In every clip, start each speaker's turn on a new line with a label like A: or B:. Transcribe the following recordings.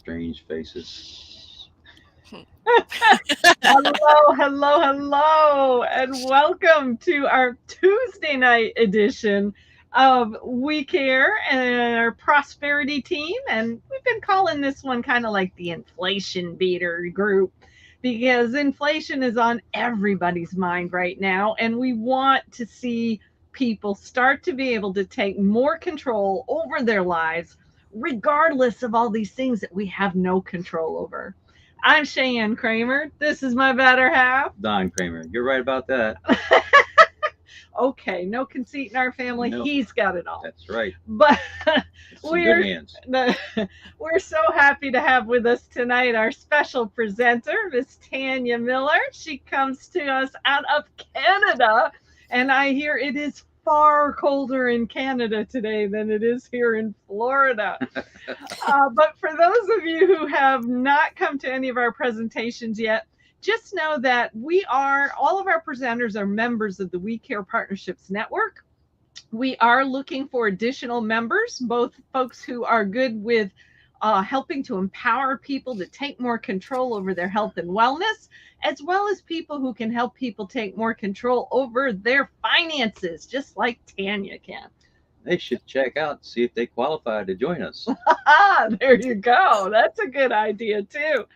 A: strange faces.
B: Hello, hello, hello, and welcome to our Tuesday night edition of We Care and our prosperity team. And we've been calling this one kind of like the inflation beater group because inflation is on everybody's mind right now. And we want to see people start to be able to take more control over their lives, regardless of all these things that we have no control over. I'm Cheyenne Kramer. This is my better half.
A: Don Kramer, you're right about that.
B: Okay, no conceit in our family.
A: No,
B: He's got it all.
A: that's right.
B: But
A: It's in good
B: we're
A: hands.
B: we're so happy to have with us tonight our special presenter, Miss Tanya Millar. She comes to us out of Canada, and I hear it is far colder in Canada today than it is here in Florida. But for those of you who have not come to any of our presentations yet, just know that all of our presenters are members of the We Care Partnerships Network. We are looking for additional members, both folks who are good with helping to empower people to take more control over their health and wellness, as well as people who can help people take more control over their finances, just like Tanya can.
A: They should check out and see if they qualify to join us.
B: There you go. That's a good idea too.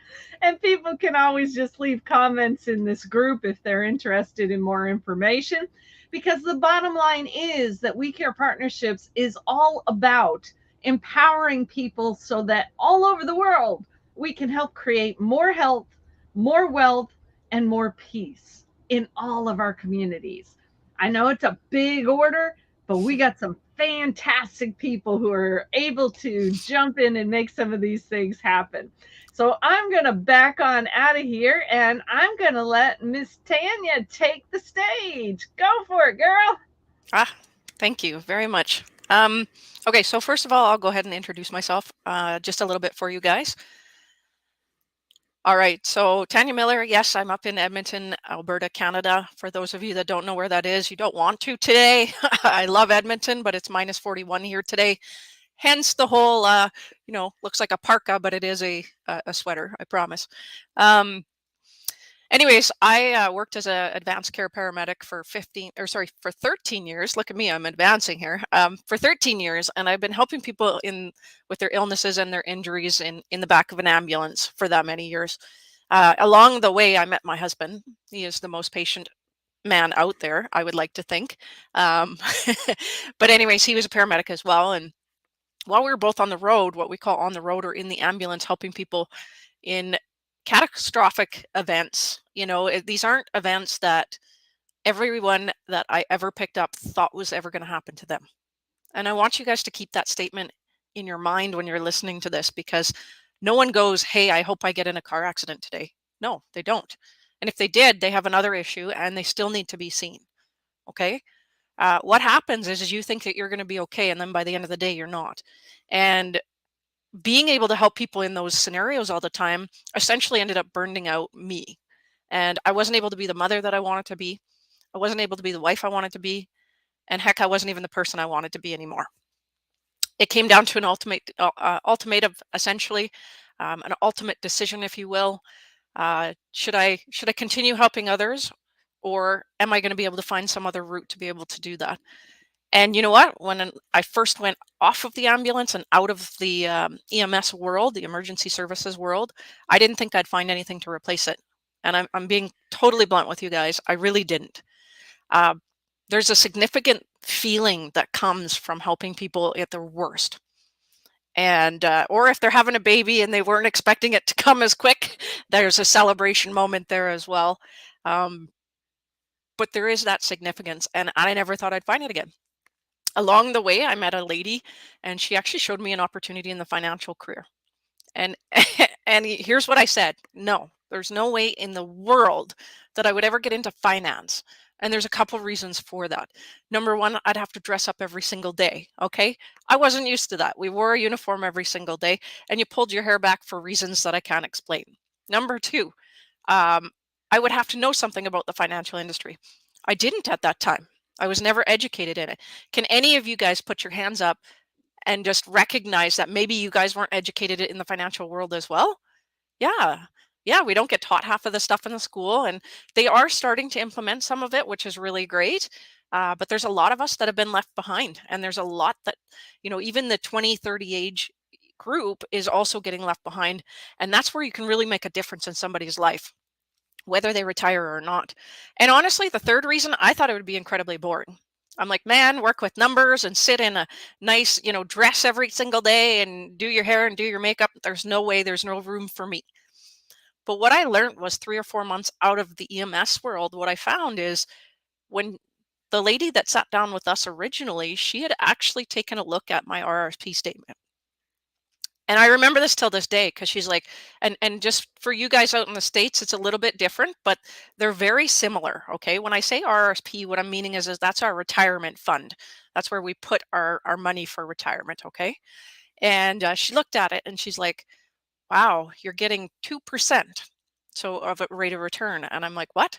B: And people can always just leave comments in this group if they're interested in more information. Because the bottom line is that We Care Partnerships is all about empowering people so that all over the world we can help create more health, more wealth, and more peace in all of our communities. I know it's a big order, but we got some fantastic people who are able to jump in and make some of these things happen. So I'm going to back on out of here and I'm going to let Miss Tanya take the stage. Go for it, girl.
C: Ah, thank you very much. Okay, so first of all, I'll go ahead and introduce myself just a little bit for you guys. All right, so Tanya Millar, yes, I'm up in Edmonton, Alberta, Canada. For those of you that don't know where that is, you don't want to today. I love Edmonton, but it's minus 41 here today. Hence the whole, looks like a parka, but it is a sweater, I promise. Anyways, I worked as an advanced care paramedic for 13 years. Look at me, I'm advancing here. For 13 years, and I've been helping people with their illnesses and their injuries in the back of an ambulance for that many years. Along the way, I met my husband. He is the most patient man out there, I would like to think. But anyways, he was a paramedic as well. And while we were both on the road, what we call on the road or in the ambulance, helping people in catastrophic events, these aren't events that everyone that I ever picked up thought was ever going to happen to them. And I want you guys to keep that statement in your mind when you're listening to this, because no one goes, hey, I hope I get in a car accident today. No, they don't. And if they did, they have another issue and they still need to be seen. Okay. What happens is you think that you're going to be okay. And then by the end of the day, you're not. And being able to help people in those scenarios all the time essentially ended up burning out me. And I wasn't able to be the mother that I wanted to be. I wasn't able to be the wife I wanted to be. And heck, I wasn't even the person I wanted to be anymore. It came down to an ultimatum, essentially, an ultimate decision, if you will. Should I continue helping others, or am I going to be able to find some other route to be able to do that? And you know what? When I first went off of the ambulance and out of the EMS world, the emergency services world, I didn't think I'd find anything to replace it. And I'm being totally blunt with you guys. I really didn't. There's a significant feeling that comes from helping people at their worst. And or if they're having a baby and they weren't expecting it to come as quick, there's a celebration moment there as well. But there is that significance, and I never thought I'd find it again. Along the way, I met a lady, and she actually showed me an opportunity in the financial career. And and here's what I said: no, there's no way in the world that I would ever get into finance. And there's a couple of reasons for that. Number one, I'd have to dress up every single day. Okay, I wasn't used to that. We wore a uniform every single day, and you pulled your hair back for reasons that I can't explain. Number two, I would have to know something about the financial industry. I didn't at that time. I was never educated in it. Can any of you guys put your hands up and just recognize that maybe you guys weren't educated in the financial world as well. Yeah. Yeah, we don't get taught half of the stuff in the school, and they are starting to implement some of it, which is really great. But there's a lot of us that have been left behind, and there's a lot that, even the 20, 30 age group is also getting left behind. And that's where you can really make a difference in somebody's life, whether they retire or not. And honestly, the third reason, I thought it would be incredibly boring. I'm like, man, work with numbers and sit in a nice, dress every single day and do your hair and do your makeup. There's no way, there's no room for me. But what I learned was 3 or 4 months out of the EMS world, what I found is when the lady that sat down with us originally, she had actually taken a look at my RRSP statement. And I remember this till this day, because she's like, and just for you guys out in the States, it's a little bit different, but they're very similar. Okay. When I say RRSP, what I'm meaning is that's our retirement fund. That's where we put our money for retirement. Okay. And she looked at it and she's like, wow, you're getting 2%. So of a rate of return. And I'm like, what?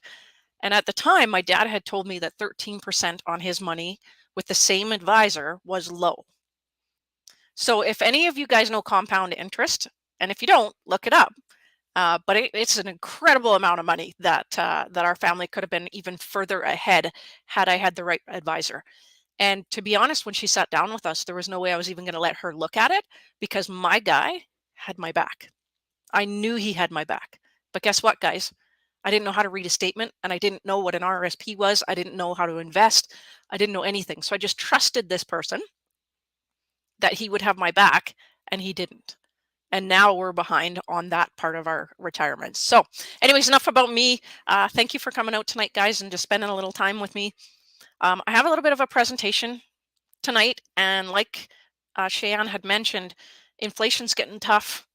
C: And at the time, my dad had told me that 13% on his money with the same advisor was low. So if any of you guys know compound interest, and if you don't, look it up. But it's an incredible amount of money that our family could have been even further ahead had I had the right advisor. And to be honest, when she sat down with us, there was no way I was even going to let her look at it, because my guy had my back. I knew he had my back. But guess what, guys? I didn't know how to read a statement, and I didn't know what an RRSP was. I didn't know how to invest. I didn't know anything. So I just trusted this person that he would have my back, and he didn't. And now we're behind on that part of our retirement. So anyways, enough about me. Thank you for coming out tonight, guys, and just spending a little time with me. I have a little bit of a presentation tonight, and like Cheyenne had mentioned, inflation's getting tough.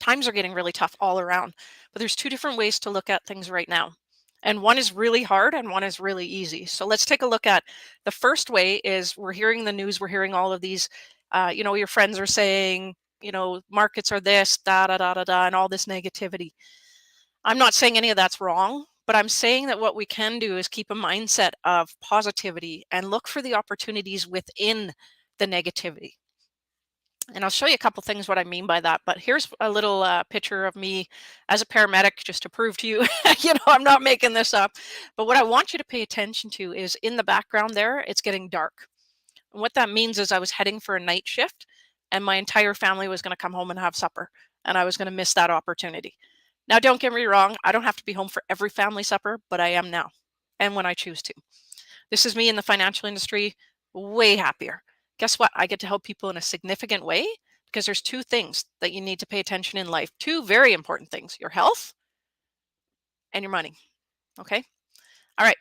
C: Times are getting really tough all around. But there's two different ways to look at things right now. And one is really hard and one is really easy. So let's take a look at the first way. Is we're hearing the news, we're hearing all of these, your friends are saying, markets are this, da, da, da, da, da, and all this negativity. I'm not saying any of that's wrong, but I'm saying that what we can do is keep a mindset of positivity and look for the opportunities within the negativity. And I'll show you a couple things what I mean by that. But here's a little picture of me as a paramedic, just to prove to you, I'm not making this up. But what I want you to pay attention to is in the background there, it's getting dark. And what that means is I was heading for a night shift, and my entire family was going to come home and have supper, and I was going to miss that opportunity. Now, don't get me wrong, I don't have to be home for every family supper, but I am now, and when I choose to. This is me in the financial industry, way happier. Guess what? I get to help people in a significant way, because there's two things that you need to pay attention in life. Two very important things: your health and your money. Okay. All right.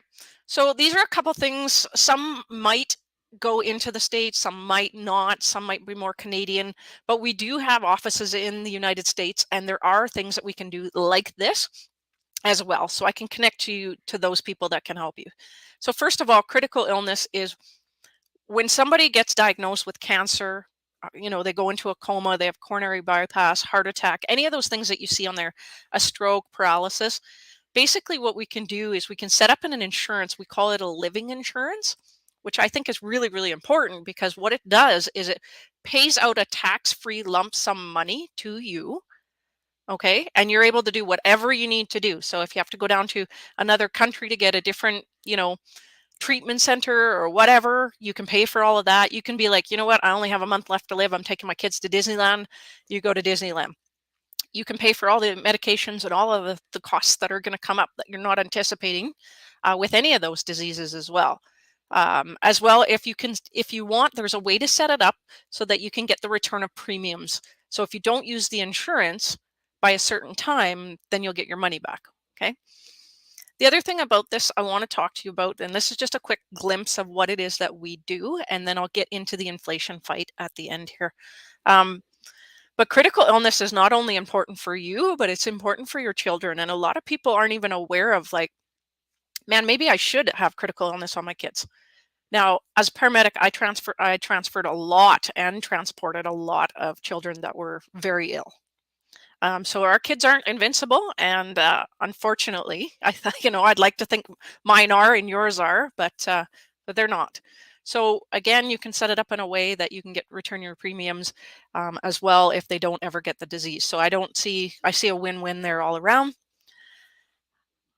C: So these are a couple things. Some might go into the States, some might not, some might be more Canadian, but we do have offices in the United States, and there are things that we can do like this as well. So I can connect you to those people that can help you. So first of all, critical illness is when somebody gets diagnosed with cancer, they go into a coma, they have coronary bypass, heart attack, any of those things that you see on there, a stroke, paralysis. Basically, what we can do is we can set up an insurance. We call it a living insurance, which I think is really, really important, because what it does is it pays out a tax-free lump sum money to you. Okay. And you're able to do whatever you need to do. So if you have to go down to another country to get a different, treatment center or whatever, you can pay for all of that. You can be like, you know what, I only have a month left to live, I'm taking my kids to Disneyland. You go to Disneyland. You can pay for all the medications and all of the costs that are going to come up that you're not anticipating with any of those diseases as well. If you want, there's a way to set it up so that you can get the return of premiums. So if you don't use the insurance by a certain time, then you'll get your money back. Okay. The other thing about this I want to talk to you about, and this is just a quick glimpse of what it is that we do, and then I'll get into the inflation fight at the end here. But critical illness is not only important for you, but it's important for your children. And a lot of people aren't even aware of, like, man, maybe I should have critical illness on my kids. Now, as a paramedic, I transferred a lot and transported a lot of children that were very ill. So our kids aren't invincible, and unfortunately, I'd like to think mine are and yours are, but they're not. So again, you can set it up in a way that you can return your premiums as well if they don't ever get the disease. So I see a win-win there all around.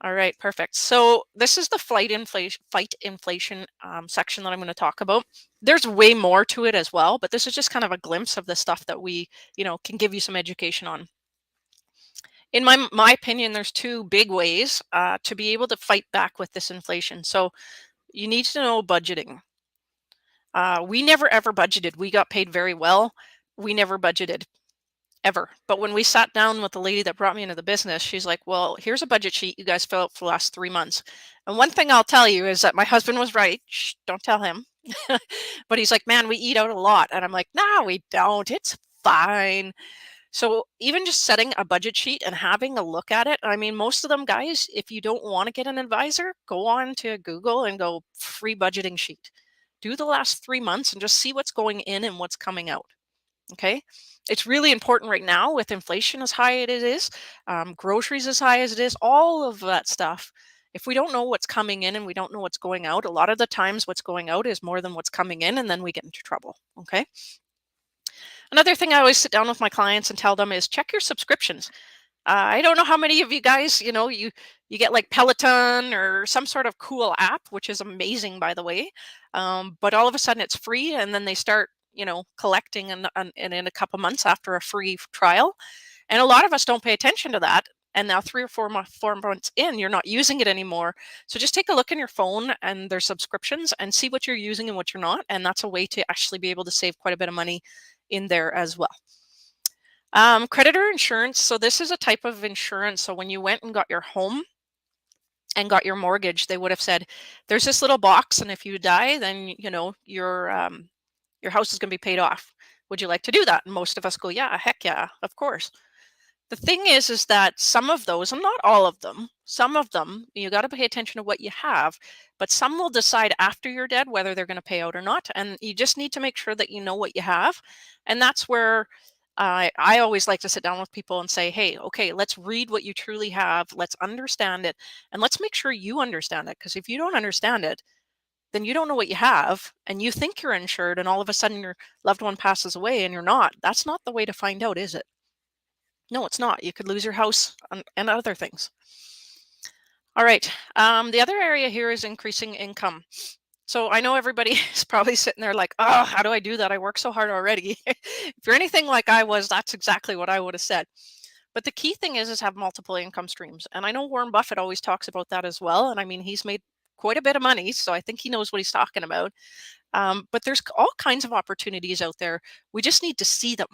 C: All right, perfect. So this is the fight inflation section that I'm going to talk about. There's way more to it as well, but this is just kind of a glimpse of the stuff that we, can give you some education on. In my opinion, there's two big ways to be able to fight back with this inflation. So you need to know budgeting. We never ever budgeted. We got paid very well. We never budgeted ever. But when we sat down with the lady that brought me into the business, she's like, well, here's a budget sheet you guys fill out for the last 3 months. And one thing I'll tell you is that my husband was right. Shh, don't tell him. But he's like, man, we eat out a lot. And I'm like, no, we don't. It's fine. So even just setting a budget sheet and having a look at it, I mean, most of them, guys, if you don't want to get an advisor, go on to Google and go free budgeting sheet. Do the last 3 months and just see what's going in and what's coming out. Okay. It's really important right now with inflation as high as it is, groceries as high as it is, all of that stuff. If we don't know what's coming in and we don't know what's going out, a lot of the times what's going out is more than what's coming in, and then we get into trouble. Okay. Another thing I always sit down with my clients and tell them is check your subscriptions. I don't know how many of you guys, you get like Peloton or some sort of cool app, which is amazing, by the way. But all of a sudden it's free, and then they start, collecting in a couple months after a free trial. And a lot of us don't pay attention to that. And now 3 or 4 months in, you're not using it anymore. So just take a look in your phone and their subscriptions and see what you're using and what you're not. And that's a way to actually be able to save quite a bit of money in there as well. Creditor insurance. So this is a type of insurance. So when you went and got your home and got your mortgage, they would have said, there's this little box, and if you die, then your house is going to be paid off. Would you like to do that? And most of us go, yeah, heck yeah, of course. The thing is that some of those, and not all of them, some of them, you got to pay attention to what you have, but some will decide after you're dead whether they're going to pay out or not. And you just need to make sure that you know what you have. And that's where I always like to sit down with people and say, hey, okay, let's read what you truly have. Let's understand it. And let's make sure you understand it. Because if you don't understand it, then you don't know what you have, and you think you're insured, and all of a sudden your loved one passes away and you're not. That's not the way to find out, is it? No, it's not. You could lose your house and other things. All right. The other area here is increasing income. So I know everybody is probably sitting there like, oh, how do I do that? I work so hard already. If you're anything like I was, that's exactly what I would have said. But the key thing is have multiple income streams. And I know Warren Buffett always talks about that as well. And I mean, he's made quite a bit of money, so I think he knows what he's talking about. But there's all kinds of opportunities out there. We just need to see them.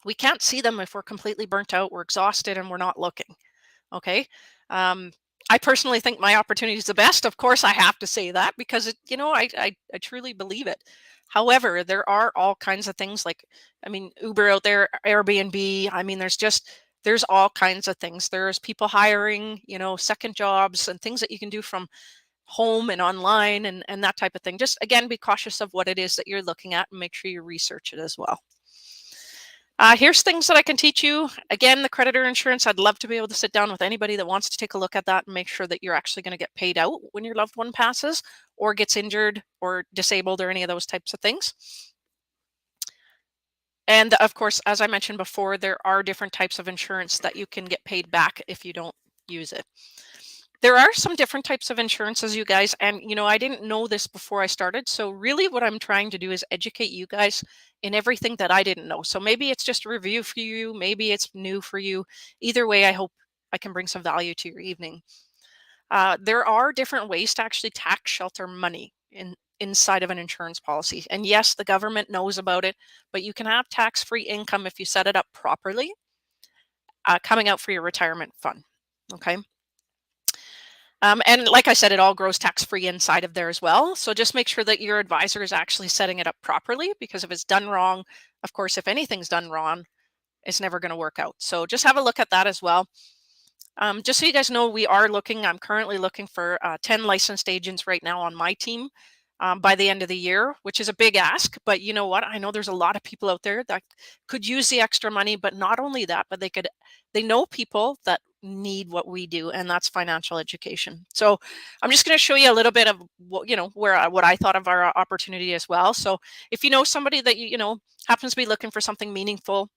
C: We can't see them if we're completely burnt out, we're exhausted, and we're not looking. Okay. I personally think my opportunity is the best. Of course, I have to say that because I truly believe it. However, there are all kinds of things like, I mean, Uber out there, Airbnb. I mean, there's all kinds of things. There's people hiring, second jobs and things that you can do from home and online and that type of thing. Just again, be cautious of what it is that you're looking at and make sure you research it as well. Here's things that I can teach you. Again, the creditor insurance, I'd love to be able to sit down with anybody that wants to take a look at that and make sure that you're actually going to get paid out when your loved one passes or gets injured or disabled or any of those types of things. And of course, as I mentioned before, there are different types of insurance that you can get paid back if you don't use it. There are some different types of insurances, you guys, and I didn't know this before I started. So really what I'm trying to do is educate you guys in everything that I didn't know. So maybe it's just a review for you, maybe it's new for you. Either way, I hope I can bring some value to your evening. There are different ways to actually tax shelter money inside of an insurance policy. And yes, the government knows about it, but you can have tax-free income if you set it up properly, coming out for your retirement fund. Okay. And like I said, it all grows tax-free inside of there as well. So just make sure that your advisor is actually setting it up properly, because if it's done wrong, of course, if anything's done wrong, it's never going to work out. So just have a look at that as well. Just so you guys know, I'm currently looking for 10 licensed agents right now on my team by the end of the year, which is a big ask. But you know what? I know there's a lot of people out there that could use the extra money, but not only that, but they know people that need what we do, and that's financial education. So I'm just going to show you a little bit of what, what I thought of our opportunity as well. So if you know somebody that happens to be looking for something meaningful,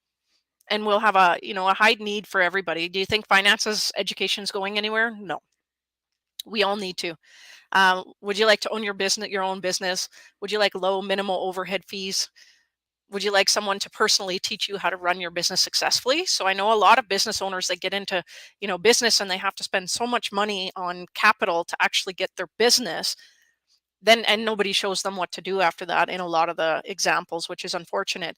C: and we'll have a high need for everybody. Do you think finances education is going anywhere? No. We all need to. Would you like to own your own business? Would you like low minimal overhead fees? Would you like someone to personally teach you how to run your business successfully? So I know a lot of business owners that get into, business, and they have to spend so much money on capital to actually get their business. And nobody shows them what to do after that in a lot of the examples, which is unfortunate.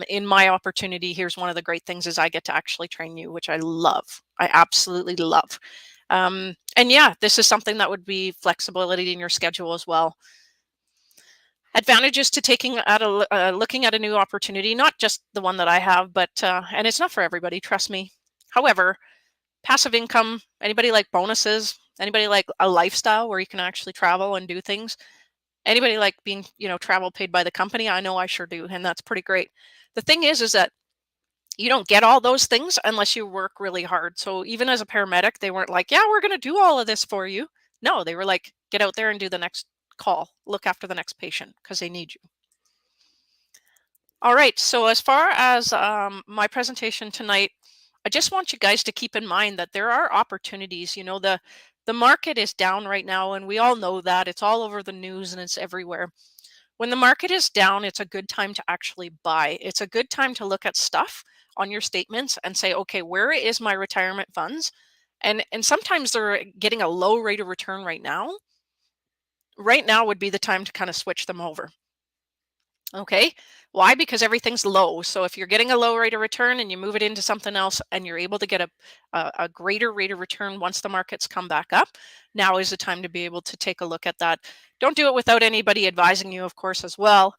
C: In my opportunity, here's one of the great things is I get to actually train you, which I love. I absolutely love. And yeah, this is something that would be flexibility in your schedule as well. Advantages to looking at a new opportunity, not just the one that I have, but and it's not for everybody, trust me. However, passive income, anybody like bonuses? Anybody like a lifestyle where you can actually travel and do things? Anybody like being, travel paid by the company? I know I sure do, and that's pretty great. The thing is that you don't get all those things unless you work really hard. So even as a paramedic, they weren't like, yeah, we're going to do all of this for you. No, they were like, get out there and do the next call, look after the next patient because they need you. All right, so as far as my presentation tonight, I just want you guys to keep in mind that there are opportunities. The market is down right now, and we all know that. It's all over the news and it's everywhere. When the market is down, it's a good time to actually buy. It's a good time to look at stuff on your statements and say, okay, where is my retirement funds? And sometimes they're getting a low rate of return right now. Right now would be the time to kind of switch them over. Okay, why? Because everything's low. So if you're getting a low rate of return and you move it into something else and you're able to get a greater rate of return once the markets come back up, now is the time to be able to take a look at that. Don't do it without anybody advising you, of course, as well.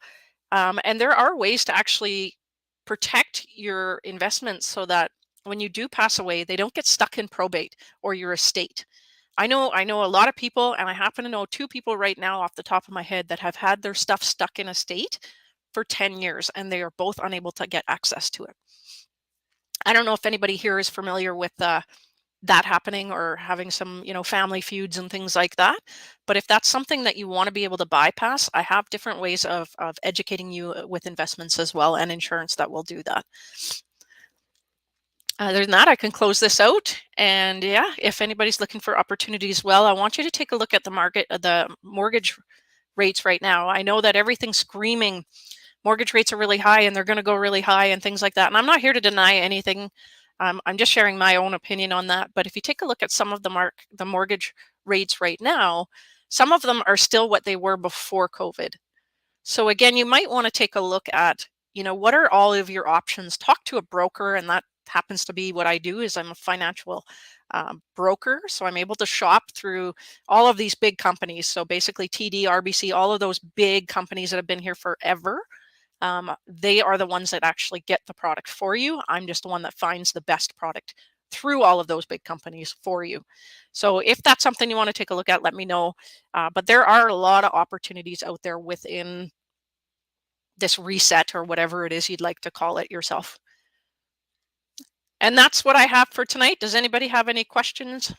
C: And there are ways to actually protect your investments so that when you do pass away, they don't get stuck in probate or your estate. I know a lot of people, and I happen to know 2 people right now off the top of my head that have had their stuff stuck in estate for 10 years, and they are both unable to get access to it. I don't know if anybody here is familiar with that happening or having some, family feuds and things like that. But if that's something that you want to be able to bypass, I have different ways of educating you with investments as well and insurance that will do that. Other than that, I can close this out. And yeah, if anybody's looking for opportunities, well, I want you to take a look at the mortgage rates right now. I know that everything's screaming mortgage rates are really high and they're going to go really high and things like that. And I'm not here to deny anything. I'm just sharing my own opinion on that. But if you take a look at some of the mortgage rates right now, some of them are still what they were before COVID. So again, you might want to take a look at, what are all of your options? Talk to a broker, and that happens to be what I do. Is I'm a financial broker, so I'm able to shop through all of these big companies. So basically, TD, RBC, all of those big companies that have been here forever. They are the ones that actually get the product for you. I'm just the one that finds the best product through all of those big companies for you. So if that's something you want to take a look at, let me know. But there are a lot of opportunities out there within this reset or whatever it is you'd like to call it yourself. And that's what I have for tonight. Does anybody have any questions?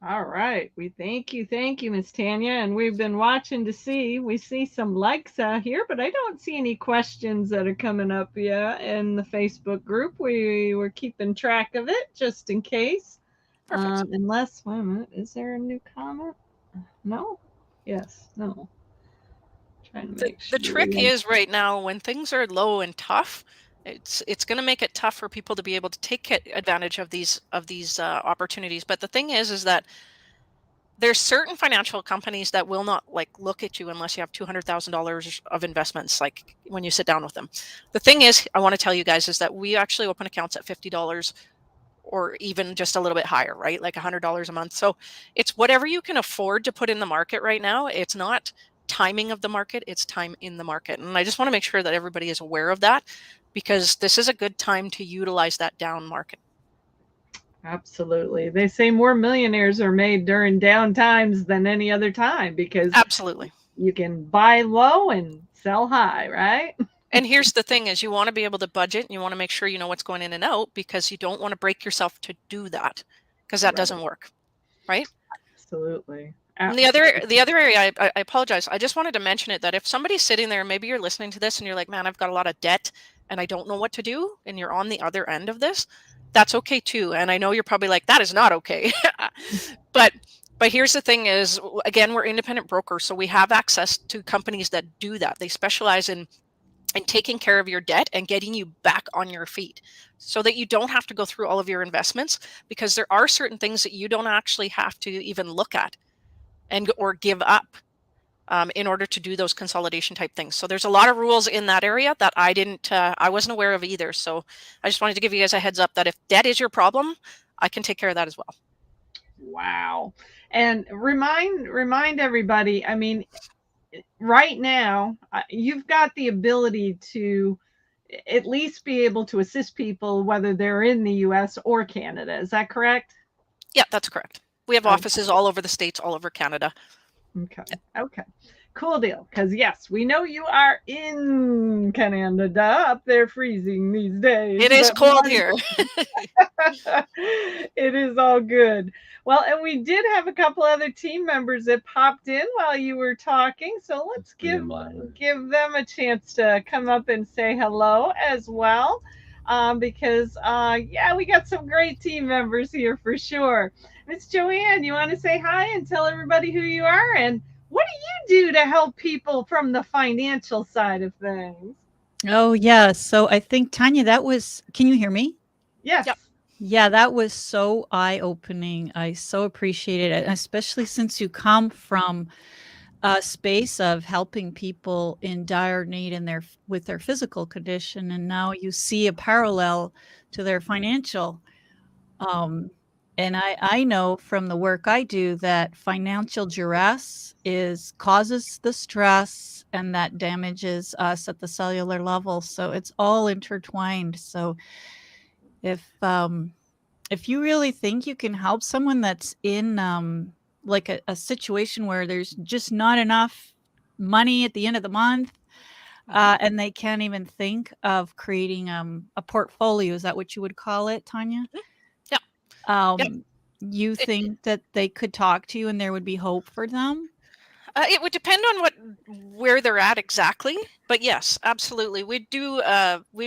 B: All right. We thank you, Miss Tanya. And we've been watching to see. We see some likes here, but I don't see any questions that are coming up yet in the Facebook group. We were keeping track of it just in case. Unless, wait a minute, is there a new comment? No? Yes, no. Trying to make sure.
C: The trick is right now when things are low and tough, it's going to make it tough for people to be able to take advantage of these opportunities. But the thing is that there's certain financial companies that will not look at you unless you have $200,000 of investments, like when you sit down with them. The thing is, I want to tell you guys is that we actually open accounts at $50 or even just a little bit higher, right? Like $100 a month. So it's whatever you can afford to put in the market right now. It's not timing of the market, it's time in the market. And I just want to make sure that everybody is aware of that, because this is a good time to utilize that down market.
B: Absolutely. They say more millionaires are made during down times than any other time, because
C: absolutely
B: you can buy low and sell high, right?
C: And here's the thing is you want to be able to budget and you want to make sure you know what's going in and out, because you don't want to break yourself to do that, because that doesn't work, right?
B: Absolutely.
C: And the other area, I apologize, I just wanted to mention it, that if somebody's sitting there, maybe you're listening to this and you're like, man, I've got a lot of debt and I don't know what to do, and you're on the other end of this, that's okay too. And I know you're probably like, that is not okay. but here's the thing is, again, we're independent brokers, so we have access to companies that do that. They specialize in taking care of your debt and getting you back on your feet, so that you don't have to go through all of your investments, because there are certain things that you don't actually have to even look at or give up in order to do those consolidation type things. So there's a lot of rules in that area that I wasn't aware of either. So I just wanted to give you guys a heads up that if debt is your problem, I can take care of that as well.
B: Wow. And remind everybody, I mean, right now, you've got the ability to at least be able to assist people, whether they're in the US or Canada. Is that correct?
C: Yeah, that's correct. We have offices all over the States, all over Canada.
B: Okay. Okay. Cool deal. Because yes, we know you are in Canada, up there freezing these days.
C: It is cold here.
B: It is all good. Well, and we did have a couple other team members that popped in while you were talking. So let's give them a chance to come up and say hello as well. Because yeah, we got some great team members here for sure. Miss Joanne, you want to say hi and tell everybody who you are and what do you do to help people from the financial side of things?
D: Oh, yeah. So I think, Tanya, can you hear me?
B: Yes. Yep.
D: Yeah, that was so eye-opening. I so appreciate it, especially since you come from a space of helping people in dire need with their physical condition, and now you see a parallel to their financial. And I know from the work I do that financial duress causes the stress, and that damages us at the cellular level. So it's all intertwined. So if you really think you can help someone that's in like a situation where there's just not enough money at the end of the month, and they can't even think of creating a portfolio, is that what you would call it, Tanya?
C: Yep.
D: You think that they could talk to you and there would be hope for them?
C: It would depend on where they're at exactly, but yes, absolutely. We'd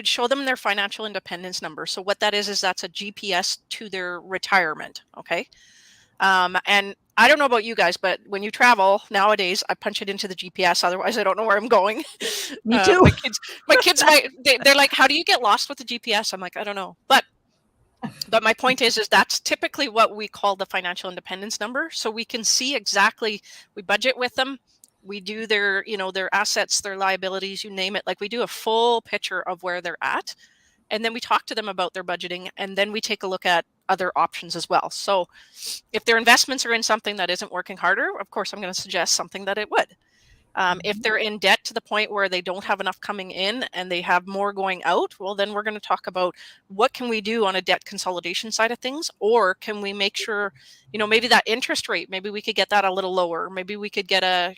C: show them their financial independence number. So what that is that's a GPS to their retirement. Okay. And I don't know about you guys, but when you travel nowadays, I punch it into the GPS. Otherwise, I don't know where I'm going.
D: Me too.
C: My kids, they're like, "How do you get lost with the GPS?" I'm like, "I don't know." But my point is that's typically what we call the financial independence number. So we can see exactly, we budget with them. We do their assets, their liabilities, you name it. Like we do a full picture of where they're at. And then we talk to them about their budgeting. And then we take a look at other options as well. So if their investments are in something that isn't working harder, of course, I'm going to suggest something that it would. If they're in debt to the point where they don't have enough coming in and they have more going out, well, then we're going to talk about what can we do on a debt consolidation side of things, or can we make sure, maybe that interest rate, maybe we could get that a little lower. Maybe we could get a,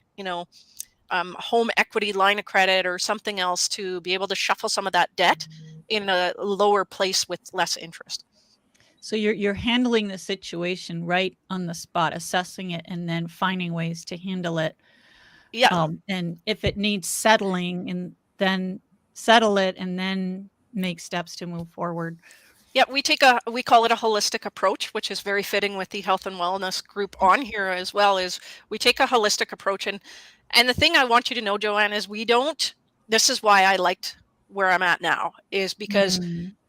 C: home equity line of credit or something else to be able to shuffle some of that debt in a lower place with less interest.
D: So you're handling the situation right on the spot, assessing it, and then finding ways to handle it.
C: Yeah.
D: And if it needs settling, and then settle it, and then make steps to move forward.
C: Yeah, we call it a holistic approach, which is very fitting with the health and wellness group on here as well. Is we take a holistic approach, and the thing I want you to know, Joanne, is this is why I liked where I'm at now, is because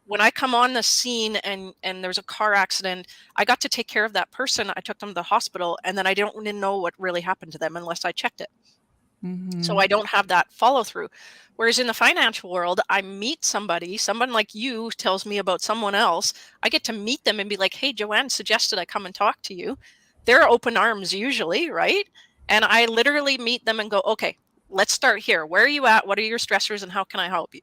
C: when I come on the scene and there's a car accident, I got to take care of that person. I took them to the hospital, and then I don't even know what really happened to them unless I checked it. So I don't have that follow through. Whereas in the financial world, I meet someone like you tells me about someone else. I get to meet them and be like, "Hey, Joanne suggested I come and talk to you." They're open arms usually, right? And I literally meet them and go, "Okay, let's start here. Where are you at? What are your stressors and how can I help you?"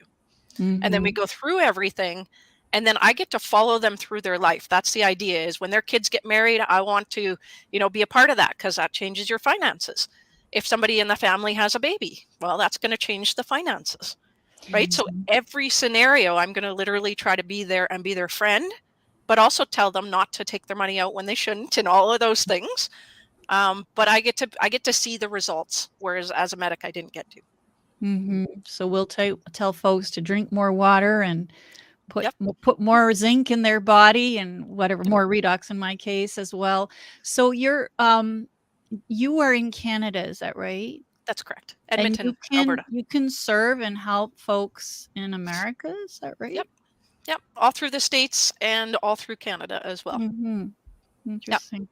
C: And then we go through everything. And then I get to follow them through their life. That's the idea, is when their kids get married, I want to, be a part of that, because that changes your finances. If somebody in the family has a baby, well, that's going to change the finances. right? So
D: Mhm.
C: every scenario, I'm going to literally try to be there and be their friend, but also tell them not to take their money out when they shouldn't, and all of those things. But I get to see the results, whereas as a medic, I didn't get to.
D: So we'll tell folks to drink more water and
C: Yep.
D: put more zinc in their body and whatever, more redox in my case as well. So you are in Canada, is that right?
C: That's correct.
D: And
C: Edmonton, Alberta.
D: you can serve and help folks in America, is that right?
C: Yep. Yep. All through the States and all through Canada as well.
D: Mm-hmm.
C: Yep.
D: Interesting.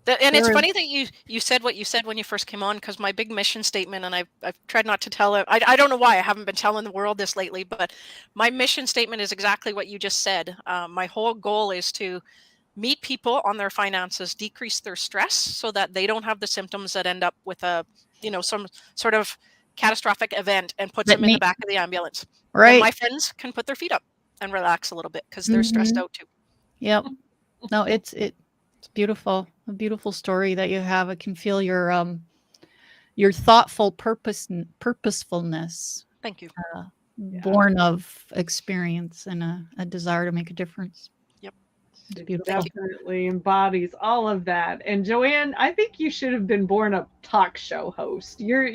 C: And it's
D: There is-
C: funny that you said what you said when you first came on, because my big mission statement, and I've tried not to tell it. I don't know why I haven't been telling the world this lately, but my mission statement is exactly what you just said. My whole goal is to meet people on their finances, decrease their stress so that they don't have the symptoms that end up with some sort of catastrophic event and puts
D: that
C: them in the
D: mean
C: back of the ambulance. And
D: right.
C: my friends can put their feet up and relax a little bit because they're stressed
D: Mhm.
C: out too.
D: Yep. No, it's beautiful. A beautiful story that you have. I can feel your thoughtful purposefulness,
C: Thank you.
D: born of experience and a desire to make a difference.
C: Yep.
D: It's
B: It
D: beautiful.
B: definitely embodies all of that. And Joanne, I think you should have been born a talk show host. You're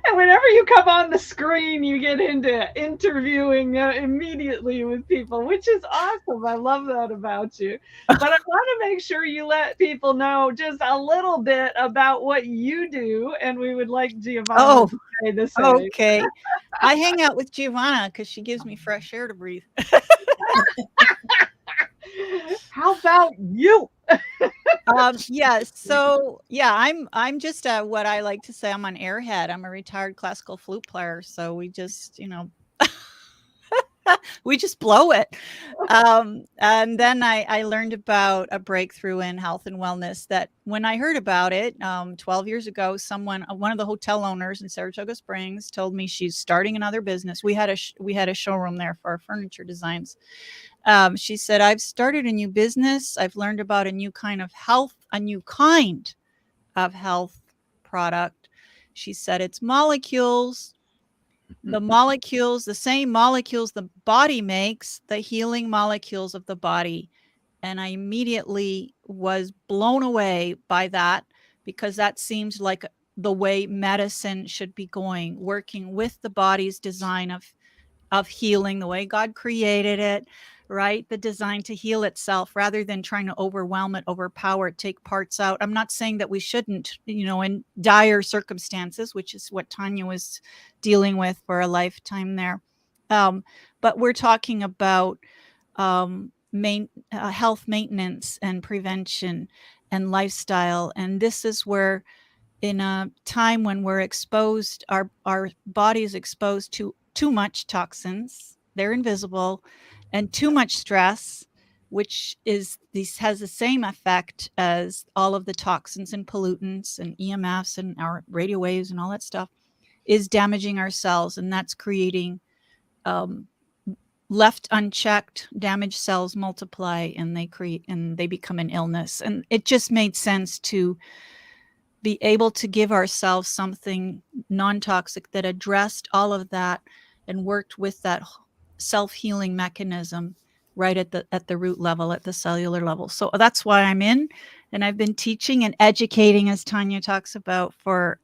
B: and whenever you come on the screen, you get into interviewing immediately with people, which is awesome. I love that about you. But I want to make sure you let people know just a little bit about what you do, and we would like Giovanna
D: Oh,
B: to say the same.
D: okay. I hang out with Giovanna because she gives me fresh air to breathe.
B: How about you?
D: Yeah. So yeah, I'm just what I like to say. I'm an airhead. I'm a retired classical flute player. So we just, we just blow it. And then I learned about a breakthrough in health and wellness that when I heard about it 12 years ago, one of the hotel owners in Saratoga Springs told me she's starting another business. We had a showroom there for our furniture designs. She said, I've started a new business. I've learned about a new kind of health product. She said, it's molecules. The same molecules the body makes, the healing molecules of the body. And I immediately was blown away by that because that seems like the way medicine should be going, working with the body's design of healing, the way God created it, right? The design to heal itself rather than trying to overwhelm it, overpower it, take parts out. I'm not saying that we shouldn't, in dire circumstances, which is what Tanya was dealing with for a lifetime there. But we're talking about health maintenance and prevention and lifestyle. And this is where in a time when we're exposed, our body is exposed to too much toxins, they're invisible, and too much stress, which has the same effect as all of the toxins and pollutants and EMFs and our radio waves and all that stuff, is damaging our cells, and that's creating left unchecked, damaged cells multiply and they become an illness. And it just made sense to be able to give ourselves something non-toxic that addressed all of that and worked with that self-healing mechanism right at the root level, at the cellular level. So that's why I'm in, and I've been teaching and educating, as Tanya talks about, for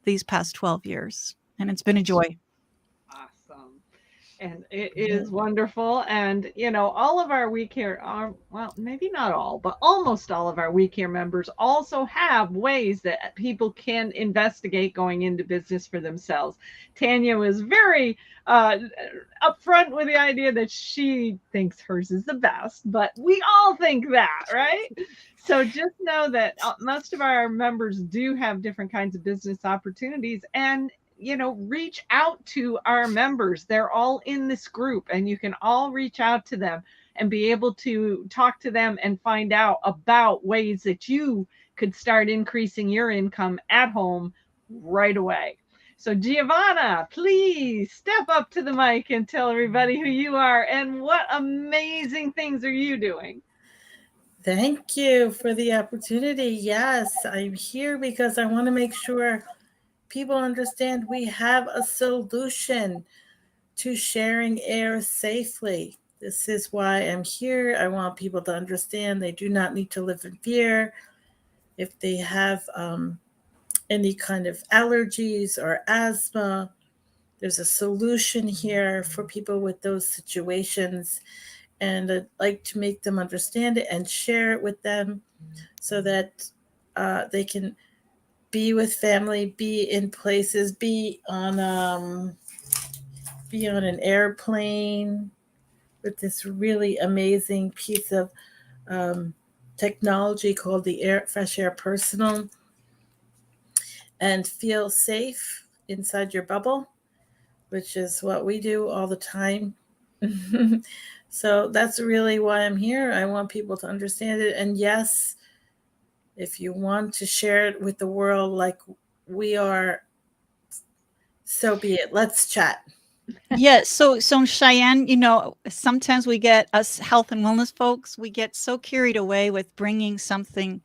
D: these past 12 years, and it's been a joy.
B: Awesome. And it is wonderful. And, all of our We Care, well, maybe not all, but almost all of our We Care members also have ways that people can investigate going into business for themselves. Tanya was very upfront with the idea that she thinks hers is the best, but we all think that, right? So just know that most of our members do have different kinds of business opportunities, and reach out to our members. They're all in this group, and you can all reach out to them and be able to talk to them and find out about ways that you could start increasing your income at home right away. So Giovanna, please step up to the mic and tell everybody who you are and what amazing things are you doing.
E: Thank you for the opportunity. Yes, I'm here because I want to make sure people understand we have a solution to sharing air safely. This is why I'm here. I want people to understand they do not need to live in fear. If they have any kind of allergies or asthma, there's a solution here for people with those situations. And I'd like to make them understand it and share it with them so that they can be with family, be in places, be on an airplane with this really amazing piece of technology called the Fresh Air Personal, and feel safe inside your bubble, which is what we do all the time. So that's really why I'm here. I want people to understand it. And yes, if you want to share it with the world like we are, so be it. Let's chat.
D: Yeah. So Cheyenne, sometimes we get, us health and wellness folks, we get so carried away with bringing something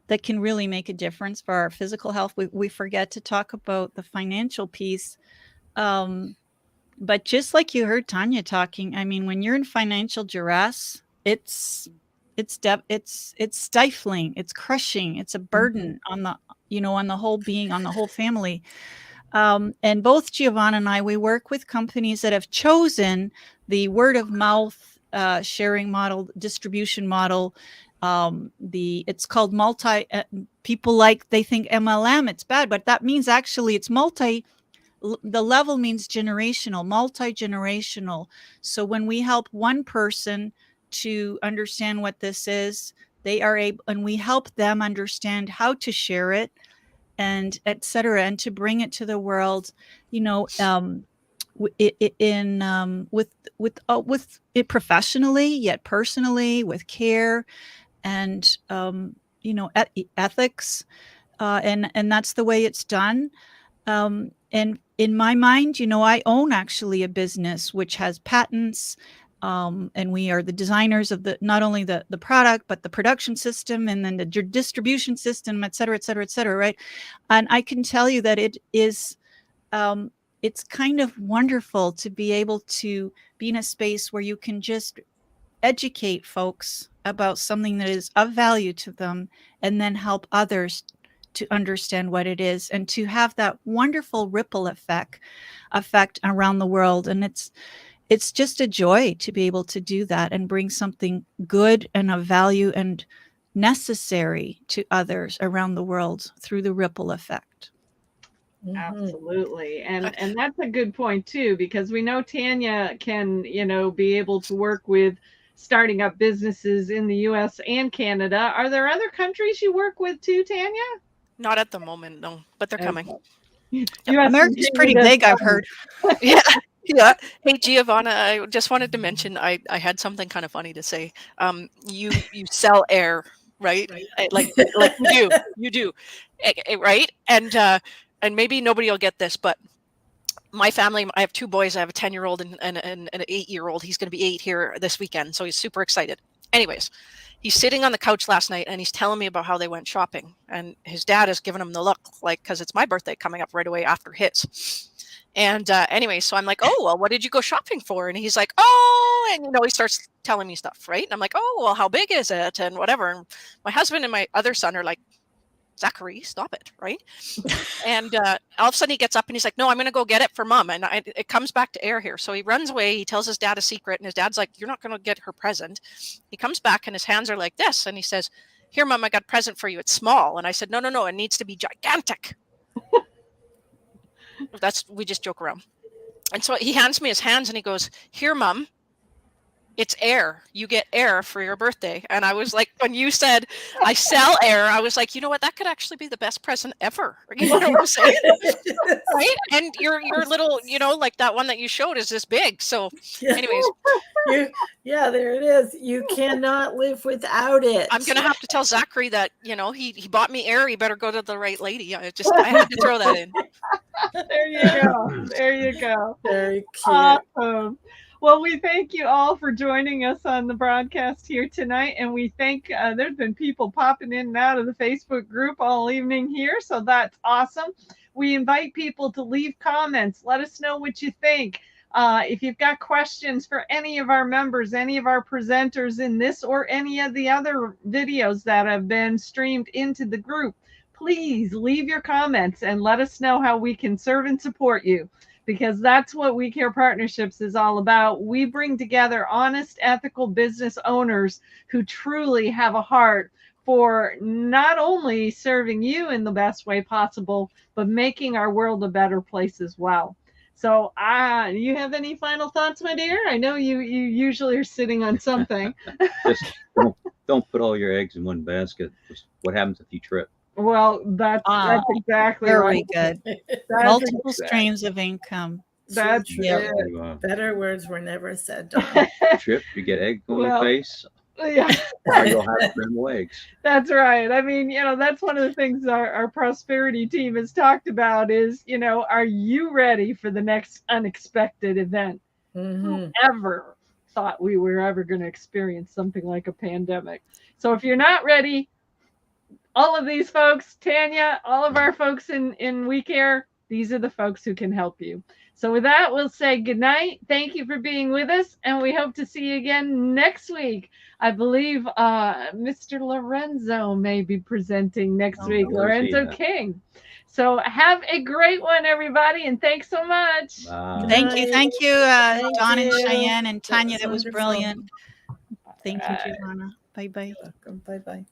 D: that can really make a difference for our physical health. We forget to talk about the financial piece. But just like you heard Tanya talking, I mean, when you're in financial duress, it's stifling, it's crushing, it's a burden on the whole being, on the whole family. And both Giovanna and I, we work with companies that have chosen the word of mouth sharing model, distribution model. It's called people they think MLM, it's bad, but that means actually it's the level means generational, multi-generational. So when we help one person to understand what this is, they are able, and we help them understand how to share it, and et cetera, and to bring it to the world, with it professionally, yet personally, with care and ethics, and that's the way it's done. And in my mind, I own actually a business which has patents, and we are the designers of not only the product, but the production system, and then the distribution system, et cetera, et cetera, et cetera, right? And I can tell you that it is, it's kind of wonderful to be able to be in a space where you can just educate folks about something that is of value to them, and then help others to understand what it is, and to have that wonderful ripple effect around the world. And it's just a joy to be able to do that and bring something good and of value and necessary to others around the world through the ripple effect.
B: Absolutely. And that's a good point too, because we know Tanya can, be able to work with starting up businesses in the US and Canada. Are there other countries you work with too, Tanya?
C: Not at the moment, no, but they're coming.
D: America's pretty big, I've heard.
C: Yeah. Yeah. Hey, Giovanna, I just wanted to mention I had something kind of funny to say. You sell air, right? Like you do, right? And maybe nobody will get this, but my family, I have two boys. I have a 10-year-old and an 8-year-old. He's going to be 8 here this weekend, so he's super excited. Anyways, he's sitting on the couch last night and he's telling me about how they went shopping, and his dad has given him the look, like, because it's my birthday coming up right away after his. And anyway, so I'm like, oh, well, what did you go shopping for? And he's like, oh, and he starts telling me stuff, right? And I'm like, oh, well, how big is it? And whatever. And my husband and my other son are like, Zachary, stop it, right? And all of a sudden he gets up and he's like, no, I'm going to go get it for mom. And it comes back to air here. So he runs away. He tells his dad a secret, and his dad's like, you're not going to get her present. He comes back and his hands are like this. And he says, here, mom, I got a present for you. It's small. And I said, no, it needs to be gigantic. We just joke around. And so he hands me his hands and he goes, here, mom, it's air. You get air for your birthday. And I was like, when you said I sell air, I was like, you know what? That could actually be the best present ever. You know what I'm saying? Right? And your little, like that one that you showed is this big. So anyways.
E: Yeah, there it is. You cannot live without it.
C: I'm going to have to tell Zachary that, he bought me air. He better go to the right lady. I had to throw that in.
B: There you go. There you go.
E: Very cute.
B: Awesome. Well, we thank you all for joining us on the broadcast here tonight. And we thank, there's been people popping in and out of the Facebook group all evening here. So that's awesome. we invite people to leave comments. Let us know what you think. If you've got questions for any of our members, any of our presenters in this or any of the other videos that have been streamed into the group, please leave your comments and let us know how we can serve and support you, because that's what We Care Partnerships is all about. We bring together honest, ethical business owners who truly have a heart for not only serving you in the best way possible, but making our world a better place as well. So, you have any final thoughts, my dear? I know you usually are sitting on something.
A: Just don't put all your eggs in one basket. Just what happens if you trip?
B: Well, that's exactly
D: Very
B: right.
D: good.
B: That's
D: Multiple streams of income.
B: That's
E: True.
B: it.
E: Better words were never said, Don.
A: Trip, you get egg on
B: Well,
A: your face,
B: Yeah,
A: or you'll have scrambled eggs.
B: that's right. I mean, that's one of the things our prosperity team has talked about is, are you ready for the next unexpected event? Who ever thought we were ever going to experience something like a pandemic? So if you're not ready, all of these folks, Tanya, all of our folks in We Care, these are the folks who can help you. So with that, we'll say good night. Thank you for being with us, and we hope to see you again next week. I believe Mr. Lorenzo may be presenting next week, Lorenzo King. So have a great one, everybody, and thanks so much.
A: Bye.
D: Thank you, Don and
E: you.
D: Cheyenne and Tanya. That was
E: wonderful.
D: brilliant. Thank you, Giovanna. Bye-bye.
E: You're welcome. Bye-bye.